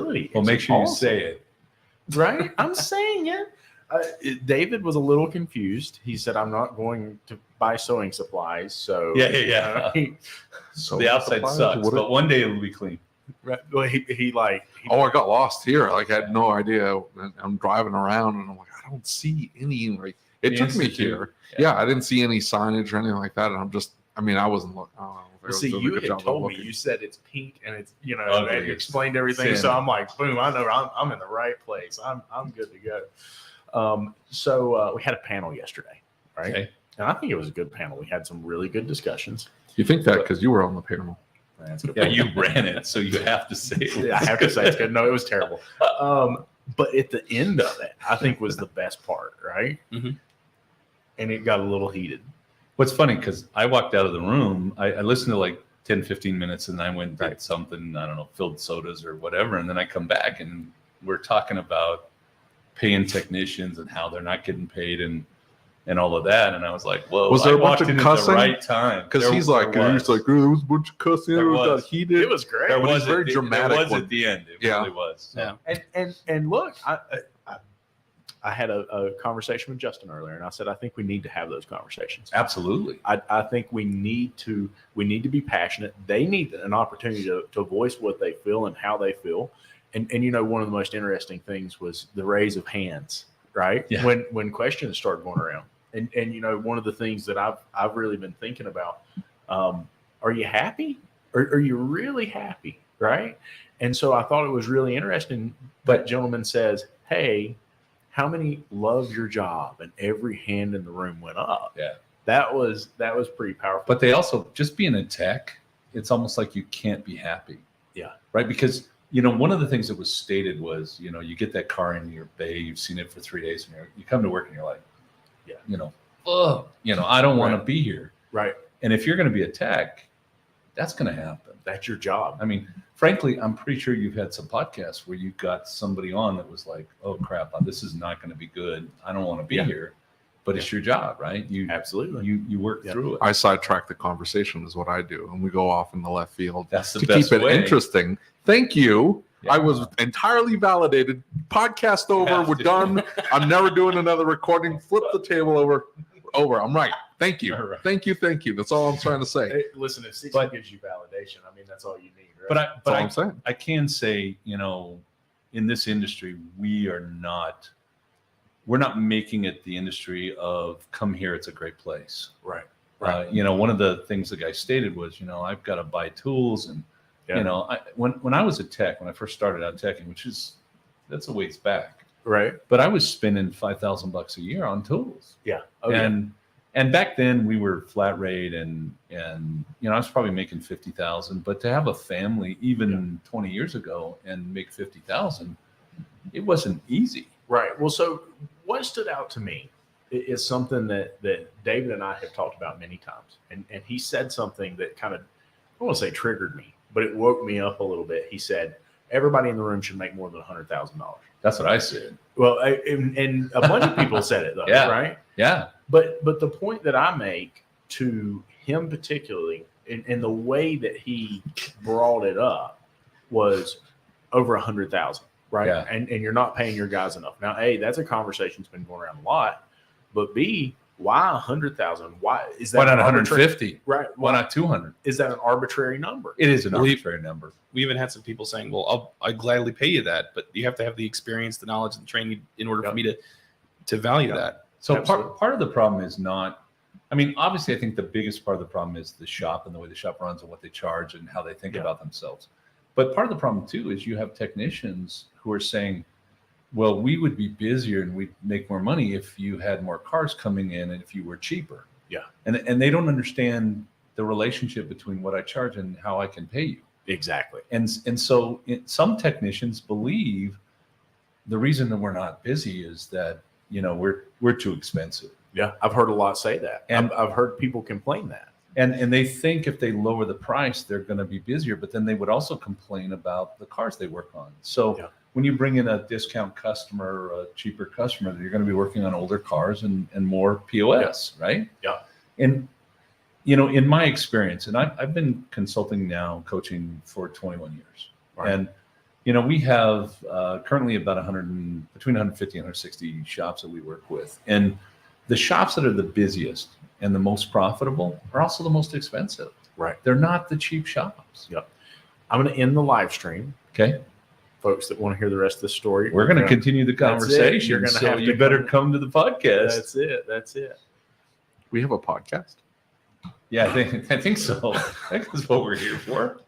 facility. Well, make sure you say it. Right? I'm saying it. David was a little confused. He said, I'm not going to buy sewing supplies. So Yeah. So The outside sucks, but one day it'll be clean. Right. Well, he I got lost here. Like, I had no idea. I'm driving around and I'm like, I don't see any. Like, it The took me Institute. here. Yeah, I didn't see any signage or anything like that. And I wasn't looking. I don't know. If I was See, doing a you good had job of told me, looking. you said it's pink and it's, Ugly. and you explained everything. Sin. So I'm like, boom, I know I'm in the right place. I'm good to go. So we had a panel yesterday, right? Okay. And I think it was a good panel. We had some really good discussions. You think that because you were on the panel. That's a good Yeah, point. you ran it, so you have to say it. Yeah, I have to say it's good. No, it was terrible. But at the end of it, I think was the best part, right? Mm-hmm. And it got a little heated. What's funny, because I walked out of the room, I listened to like 10, 15 minutes, and I went and did something, I don't know, filled sodas or whatever. And then I come back and we're talking about paying technicians and how they're not getting paid and all of that. And I was like, whoa, Was there I a bunch walked of in cussing? at the right time. Because There he's like, was. there was a bunch of cussing. There It was. got heated. It was great. There But was he's very at the- dramatic There was when- at the end. It Yeah. really was. So. Yeah. And look, I had a conversation with Justin earlier, and I said I think we need to have those conversations. Absolutely. I think we need to be passionate. They need an opportunity to voice what they feel and how they feel. And one of the most interesting things was the raise of hands, right? Yeah. When questions started going around. And one of the things that I've really been thinking about, are you happy? Are you really happy? Right? And so I thought it was really interesting. That gentleman says, hey, how many love your job? And every hand in the room went up. Yeah. That was pretty powerful. But they also, just being a tech, it's almost like you can't be happy. Yeah. Right? Because, one of the things that was stated was, you get that car in your bay, you've seen it for 3 days, and you come to work and you're like, I don't want to be here. Right. And if you're going to be a tech, that's going to happen. That's your job. I mean, frankly, I'm pretty sure you've had some podcasts where you got somebody on that was like, oh crap, this is not going to be good. I don't want to be here, but it's your job, right? You absolutely, you work through it. I sidetrack the conversation is what I do. And we go off in the left field. That's the to best keep it way. interesting. Thank you. Yeah. I was entirely validated. Podcast over. We're done. I'm never doing another recording. Flip the table over. I'm right. Thank you. Right. Thank you. That's all I'm trying to say. Hey, listen, if Cecil gives you validation, I mean, that's all you need, right? That's all I'm saying. I can say, in this industry, we're not making it the industry of come here, it's a great place. Right. One of the things the guy stated was, I've got to buy tools and, when I was a tech, when I first started out teching, that's a ways back. Right. But I was spending $5,000 a year on tools. Yeah. And back then we were flat rate and I was probably making 50,000, but to have a family even 20 years ago and make 50,000, it wasn't easy. Right. Well, so what stood out to me is something that David and I have talked about many times. And he said something that kind of, I won't say triggered me, but it woke me up a little bit. He said, everybody in the room should make more than $100,000. That's what I said. Well, and a bunch of people said it though, Yeah. right? Yeah. But the point that I make to him particularly, and the way that he brought it up was over 100,000, right? Yeah. And you're not paying your guys enough. Now, A, that's a conversation that's been going around a lot. But B, why 100,000? Why is that? Why not an arbitrary- 150? Right. Why not 200? Is that an arbitrary number? It is an arbitrary number. We even had some people saying, well, I'd gladly pay you that, but you have to have the experience, the knowledge, and the training in order for me to value that. So part of the problem is not, obviously I think the biggest part of the problem is the shop and the way the shop runs and what they charge and how they think about themselves. But part of the problem too is you have technicians who are saying, well, we would be busier and we'd make more money if you had more cars coming in and if you were cheaper. Yeah. And they don't understand the relationship between what I charge and how I can pay you. Exactly. And so some technicians believe the reason that we're not busy is that, we're too expensive. Yeah. I've heard a lot say that. And I've heard people complain that. And they think if they lower the price, they're going to be busier, but then they would also complain about the cars they work on. So when you bring in a discount customer or a cheaper customer, you're going to be working on older cars and more POS, right? Yeah. And, in my experience, and I've been consulting now, coaching for 21 years. Right. And, we have currently about between 150 and 160 shops that we work with. And the shops that are the busiest and the most profitable are also the most expensive. Right. They're not the cheap shops. Yep. I'm going to end the live stream. Okay. Folks that want to hear the rest of the story, We're going to continue the That's it. conversation. You're gonna so have you to better come to the podcast. That's it. We have a podcast. Yeah, I think so. That's what we're here for.